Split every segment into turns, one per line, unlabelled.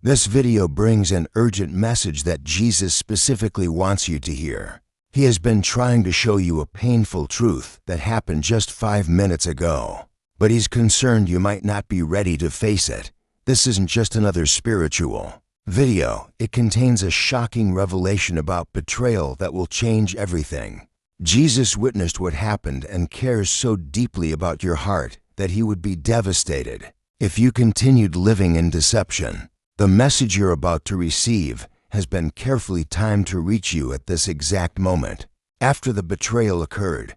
This video brings an urgent message that Jesus specifically wants you to hear. He has been trying to show you a painful truth that happened just 5 minutes ago, but he's concerned you might not be ready to face it. This isn't just another spiritual video. It contains a shocking revelation about betrayal that will change everything. Jesus witnessed what happened and cares so deeply about your heart that he would be devastated if you continued living in deception. The message you're about to receive has been carefully timed to reach you at this exact moment. After the betrayal occurred,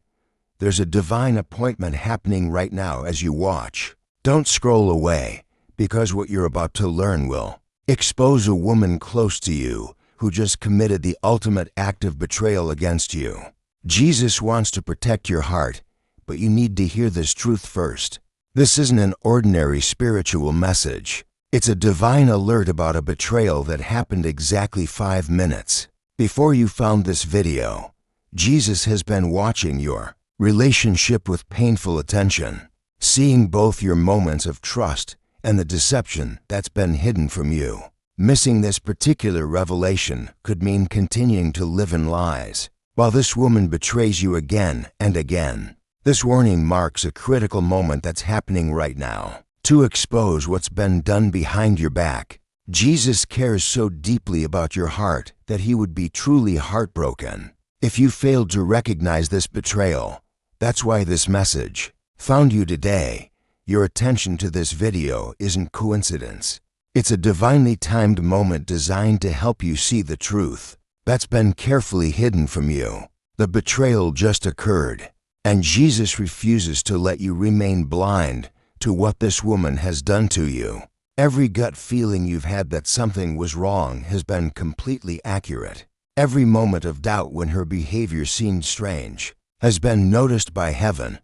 there's a divine appointment happening right now as you watch. Don't scroll away, because what you're about to learn will expose a woman close to you who just committed the ultimate act of betrayal against you. Jesus wants to protect your heart, but you need to hear this truth first. This isn't an ordinary spiritual message. It's a divine alert about a betrayal that happened exactly 5 minutes before you found this video. Jesus has been watching your relationship with painful attention, seeing both your moments of trust and the deception that's been hidden from you. Missing this particular revelation could mean continuing to live in lies while this woman betrays you again and again. This warning marks a critical moment that's happening right now to expose what's been done behind your back. Jesus cares so deeply about your heart that he would be truly heartbroken if you failed to recognize this betrayal. That's why this message found you today. Your attention to this video isn't coincidence. It's a divinely timed moment designed to help you see the truth that's been carefully hidden from you. The betrayal just occurred, and Jesus refuses to let you remain blind to what this woman has done to you. Every gut feeling you've had that something was wrong has been completely accurate. Every moment of doubt when her behavior seemed strange has been noticed by heaven.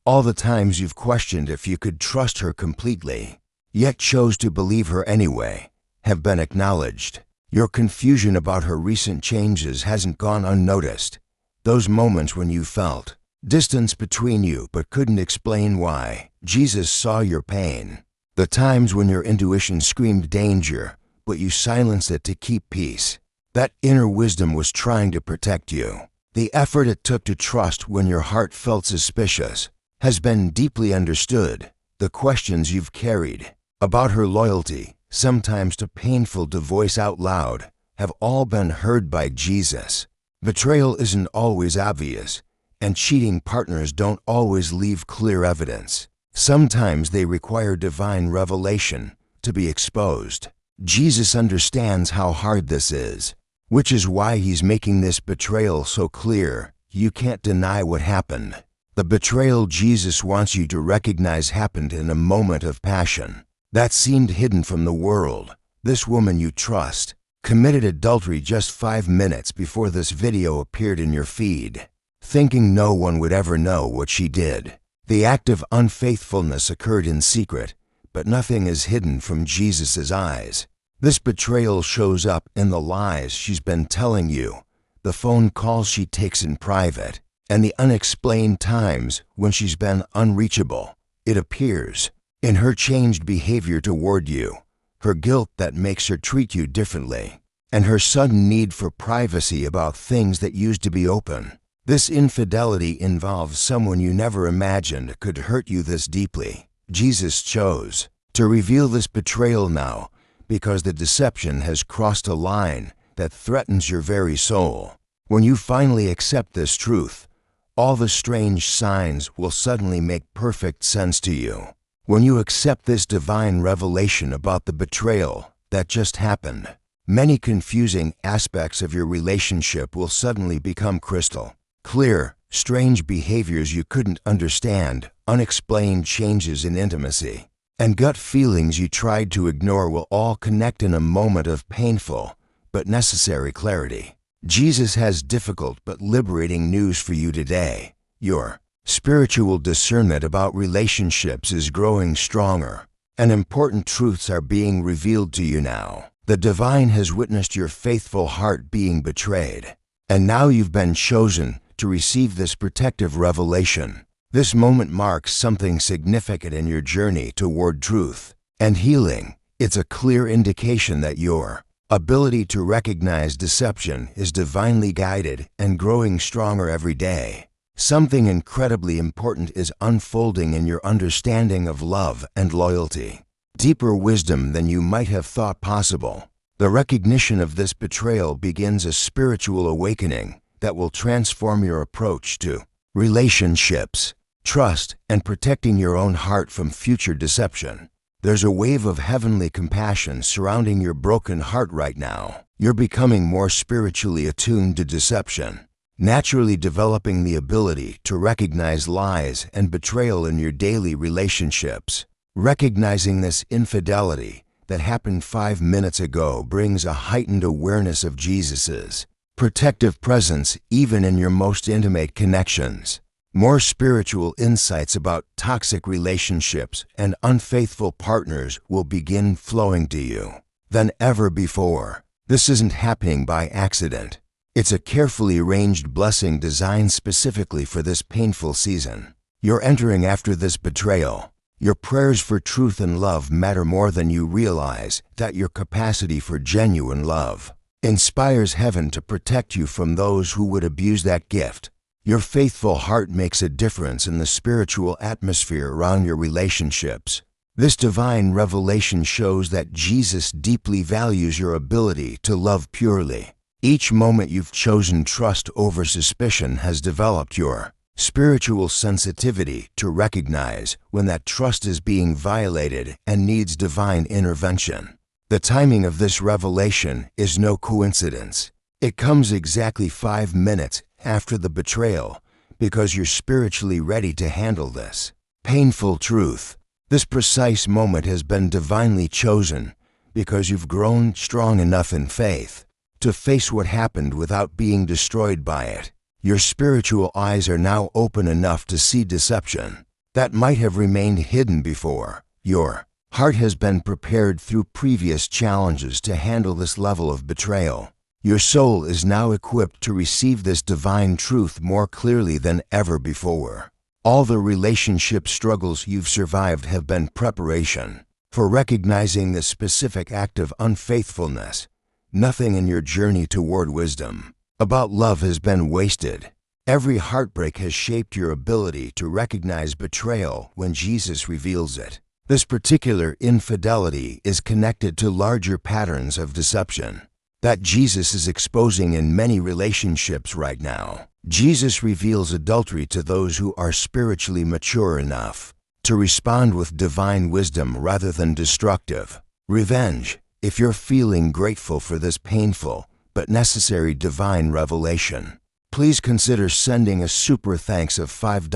All the times you've questioned if you could trust her completely, yet chose to believe her anyway, have been acknowledged. Your confusion about her recent changes hasn't gone unnoticed. Those moments when you felt distance between you but couldn't explain why, Jesus saw your pain. The times when your intuition screamed danger, but you silenced it to keep peace. That inner wisdom was trying to protect you. The effort it took to trust when your heart felt suspicious has been deeply understood. The questions you've carried about her loyalty, sometimes too painful to voice out loud, have all been heard by Jesus. Betrayal isn't always obvious, and cheating partners don't always leave clear evidence. Sometimes they require divine revelation to be exposed. Jesus understands how hard this is, which is why he's making this betrayal so clear you can't deny what happened. The betrayal Jesus wants you to recognize happened in a moment of passion that seemed hidden from the world. This woman you trust committed adultery just 5 minutes before this video appeared in your feed, thinking no one would ever know what she did. The act of unfaithfulness occurred in secret, but nothing is hidden from Jesus' eyes. This betrayal shows up in the lies she's been telling you, the phone calls she takes in private, and the unexplained times when she's been unreachable. It appears in her changed behavior toward you, her guilt that makes her treat you differently, and her sudden need for privacy about things that used to be open. This infidelity involves someone you never imagined could hurt you this deeply. Jesus chose to reveal this betrayal now because the deception has crossed a line that threatens your very soul. When you finally accept this truth, all the strange signs will suddenly make perfect sense to you. When you accept this divine revelation about the betrayal that just happened, many confusing aspects of your relationship will suddenly become crystal clear. Strange behaviors you couldn't understand, unexplained changes in intimacy, and gut feelings you tried to ignore will all connect in a moment of painful but necessary clarity. Jesus has difficult but liberating news for you today. Your spiritual discernment about relationships is growing stronger, and important truths are being revealed to you now. The divine has witnessed your faithful heart being betrayed, and now you've been chosen to receive this protective revelation. This moment marks something significant in your journey toward truth and healing. It's a clear indication that your ability to recognize deception is divinely guided and growing stronger every day. Something incredibly important is unfolding in your understanding of love and loyalty. Deeper wisdom than you might have thought possible. The recognition of this betrayal begins a spiritual awakening that will transform your approach to relationships, trust, and protecting your own heart from future deception. There's a wave of heavenly compassion surrounding your broken heart right now. You're becoming more spiritually attuned to deception, naturally developing the ability to recognize lies and betrayal in your daily relationships. Recognizing this infidelity that happened 5 minutes ago brings a heightened awareness of Jesus's protective presence even in your most intimate connections. More spiritual insights about toxic relationships and unfaithful partners will begin flowing to you than ever before. This isn't happening by accident. It's a carefully arranged blessing designed specifically for this painful season. You're entering after this betrayal. Your prayers for truth and love matter more than you realize. That your capacity for genuine love inspires heaven to protect you from those who would abuse that gift. Your faithful heart makes a difference in the spiritual atmosphere around your relationships. This divine revelation shows that Jesus deeply values your ability to love purely. Each moment you've chosen trust over suspicion has developed your spiritual sensitivity to recognize when that trust is being violated and needs divine intervention. The timing of this revelation is no coincidence. It comes exactly 5 minutes after the betrayal because you're spiritually ready to handle this painful truth. This precise moment has been divinely chosen because you've grown strong enough in faith to face what happened without being destroyed by it. Your spiritual eyes are now open enough to see deception that might have remained hidden before. Your heart has been prepared through previous challenges to handle this level of betrayal. Your soul is now equipped to receive this divine truth more clearly than ever before. All the relationship struggles you've survived have been preparation for recognizing this specific act of unfaithfulness. Nothing in your journey toward wisdom about love has been wasted. Every heartbreak has shaped your ability to recognize betrayal when Jesus reveals it. This particular infidelity is connected to larger patterns of deception that Jesus is exposing in many relationships right now. Jesus reveals adultery to those who are spiritually mature enough to respond with divine wisdom rather than destructive revenge. If you're feeling grateful for this painful but necessary divine revelation, please consider sending a super thanks of $5,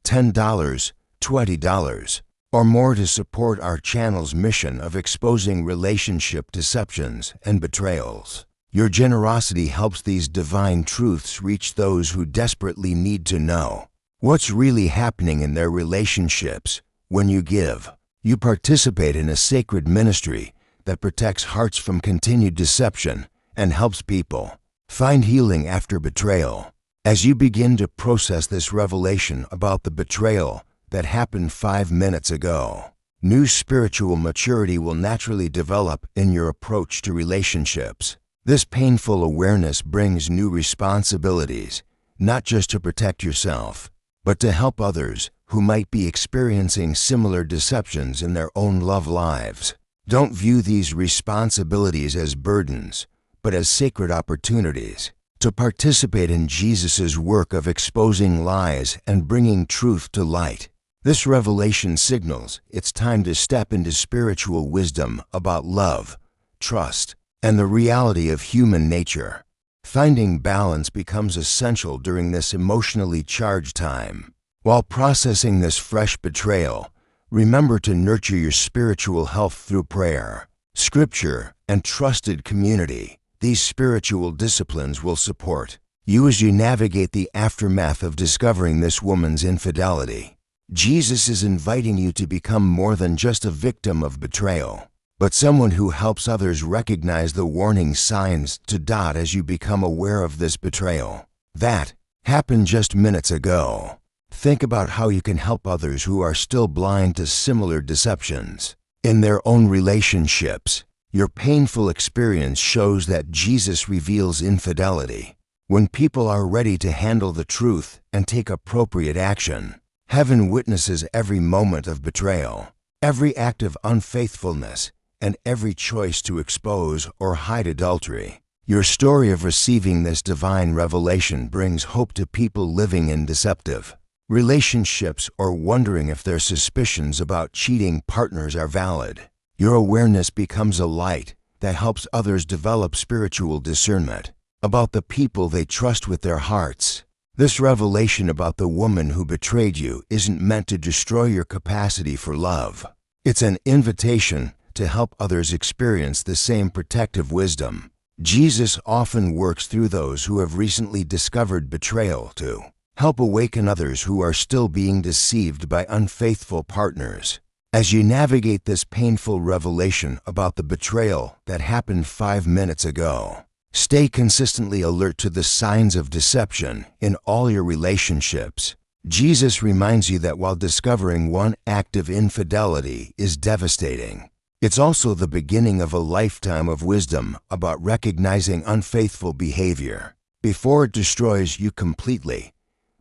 $10, $20, or more to support our channel's mission of exposing relationship deceptions and betrayals. Your generosity helps these divine truths reach those who desperately need to know what's really happening in their relationships. When you give, you participate in a sacred ministry that protects hearts from continued deception and helps people find healing after betrayal. As you begin to process this revelation about the betrayal that happened 5 minutes ago, new spiritual maturity will naturally develop in your approach to relationships. This painful awareness brings new responsibilities, not just to protect yourself, but to help others who might be experiencing similar deceptions in their own love lives. Don't view these responsibilities as burdens, but as sacred opportunities to participate in Jesus' work of exposing lies and bringing truth to light. This revelation signals it's time to step into spiritual wisdom about love, trust, and the reality of human nature. Finding balance becomes essential during this emotionally charged time. While processing this fresh betrayal, remember to nurture your spiritual health through prayer, scripture, and trusted community. These spiritual disciplines will support you as you navigate the aftermath of discovering this woman's infidelity. Jesus is inviting you to become more than just a victim of betrayal, but someone who helps others recognize the warning signs to dot as you become aware of this betrayal that happened just minutes ago. Think about how you can help others who are still blind to similar deceptions. In their own relationships, your painful experience shows that Jesus reveals infidelity. When people are ready to handle the truth and take appropriate action, heaven witnesses every moment of betrayal, every act of unfaithfulness, and every choice to expose or hide adultery. Your story of receiving this divine revelation brings hope to people living in deceptive relationships or wondering if their suspicions about cheating partners are valid. Your awareness becomes a light that helps others develop spiritual discernment about the people they trust with their hearts. This revelation about the woman who betrayed you isn't meant to destroy your capacity for love. It's an invitation to help others experience the same protective wisdom. Jesus often works through those who have recently discovered betrayal to help awaken others who are still being deceived by unfaithful partners. As you navigate this painful revelation about the betrayal that happened 5 minutes ago, stay consistently alert to the signs of deception in all your relationships. Jesus reminds you that while discovering one act of infidelity is devastating, it's also the beginning of a lifetime of wisdom about recognizing unfaithful behavior. Before it destroys you completely,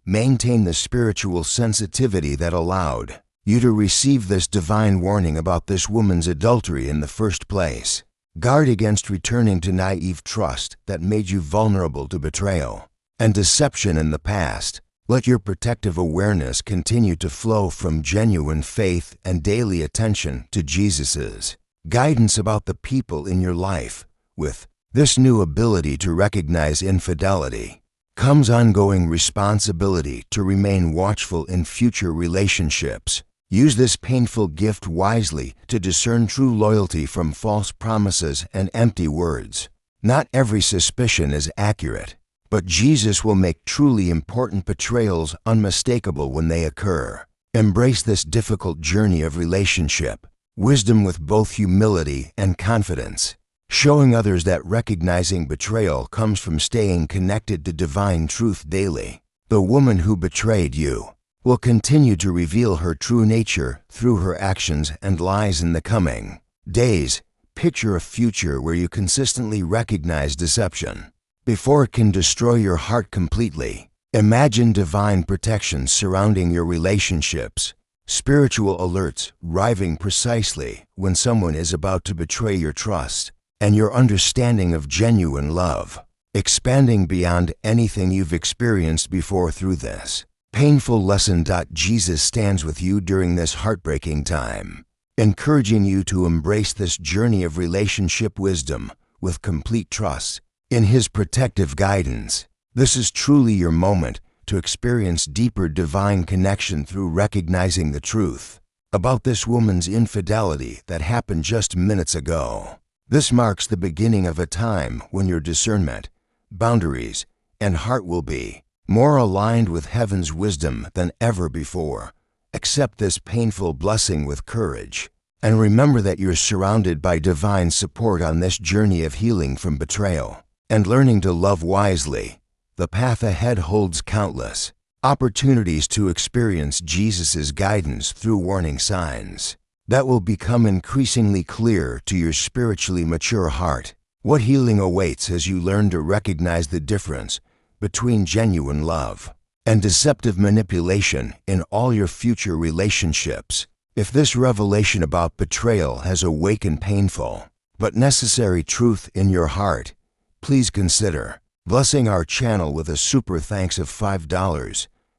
maintain the spiritual sensitivity that allowed you to receive this divine warning about this woman's adultery in the first place. Guard against returning to naive trust that made you vulnerable to betrayal and deception in the past. Let your protective awareness continue to flow from genuine faith and daily attention to Jesus's guidance about the people in your life. With this new ability to recognize infidelity comes ongoing responsibility to remain watchful in future relationships. Use this painful gift wisely to discern true loyalty from false promises and empty words. Not every suspicion is accurate, but Jesus will make truly important betrayals unmistakable when they occur. Embrace this difficult journey of relationship wisdom with both humility and confidence, showing others that recognizing betrayal comes from staying connected to divine truth daily. The woman who betrayed you will continue to reveal her true nature through her actions and lies in the coming days. Picture a future where you consistently recognize deception before it can destroy your heart completely. Imagine divine protection surrounding your relationships, spiritual alerts arriving precisely when someone is about to betray your trust, and your understanding of genuine love expanding beyond anything you've experienced before through this painful lesson. Jesus stands with you during this heartbreaking time, encouraging you to embrace this journey of relationship wisdom with complete trust in His protective guidance. This is truly your moment to experience deeper divine connection through recognizing the truth about this woman's infidelity that happened just minutes ago. This marks the beginning of a time when your discernment, boundaries, and heart will be more aligned with heaven's wisdom than ever before. Accept this painful blessing with courage, and remember that you're surrounded by divine support on this journey of healing from betrayal and learning to love wisely. The path ahead holds countless opportunities to experience Jesus' guidance through warning signs that will become increasingly clear to your spiritually mature heart. What healing awaits as you learn to recognize the difference between genuine love and deceptive manipulation in all your future relationships. If this revelation about betrayal has awakened painful but necessary truth in your heart, please consider blessing our channel with a super thanks of $5,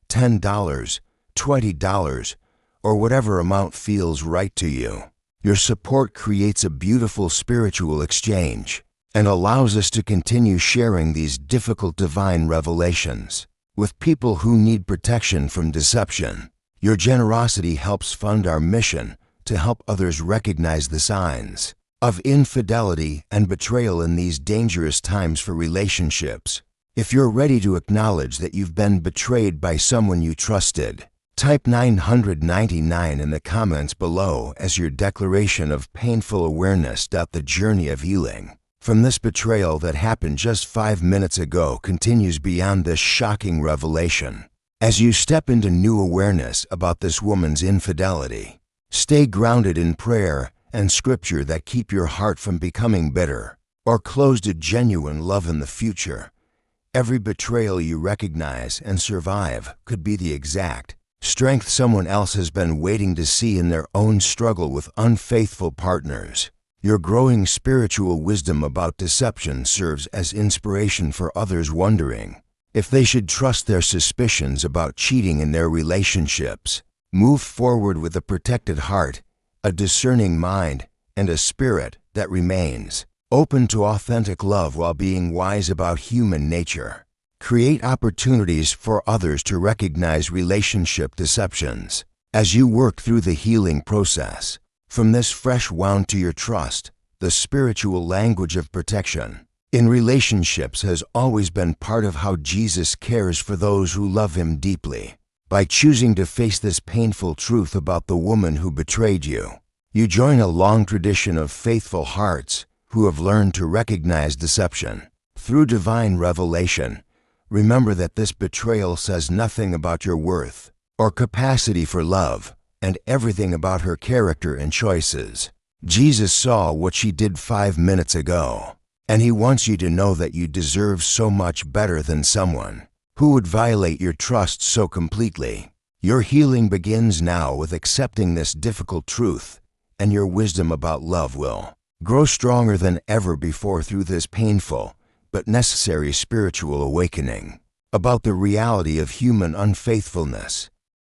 $10, $20, or whatever amount feels right to you. Your support creates a beautiful spiritual exchange and allows us to continue sharing these difficult divine revelations with people who need protection from deception. Your generosity helps fund our mission to help others recognize the signs of infidelity and betrayal in these dangerous times for relationships. If you're ready to acknowledge that you've been betrayed by someone you trusted, type 999 in the comments below as your declaration of painful awareness. The journey of healing from this betrayal that happened just 5 minutes ago continues beyond this shocking revelation. As you step into new awareness about this woman's infidelity, stay grounded in prayer and scripture that keep your heart from becoming bitter or closed to genuine love in the future. Every betrayal you recognize and survive could be the exact strength someone else has been waiting to see in their own struggle with unfaithful partners. Your growing spiritual wisdom about deception serves as inspiration for others wondering if they should trust their suspicions about cheating in their relationships. Move forward with a protected heart, a discerning mind, and a spirit that remains open to authentic love while being wise about human nature. Create opportunities for others to recognize relationship deceptions as you work through the healing process. From this fresh wound to your trust, the spiritual language of protection in relationships has always been part of how Jesus cares for those who love him deeply. By choosing to face this painful truth about the woman who betrayed you, you join a long tradition of faithful hearts who have learned to recognize deception through divine revelation. Remember that this betrayal says nothing about your worth or capacity for love, and everything about her character and choices. Jesus saw what she did 5 minutes ago, and he wants you to know that you deserve so much better than someone who would violate your trust so completely. Your healing begins now with accepting this difficult truth, and your wisdom about love will grow stronger than ever before through this painful but necessary spiritual awakening about the reality of human unfaithfulness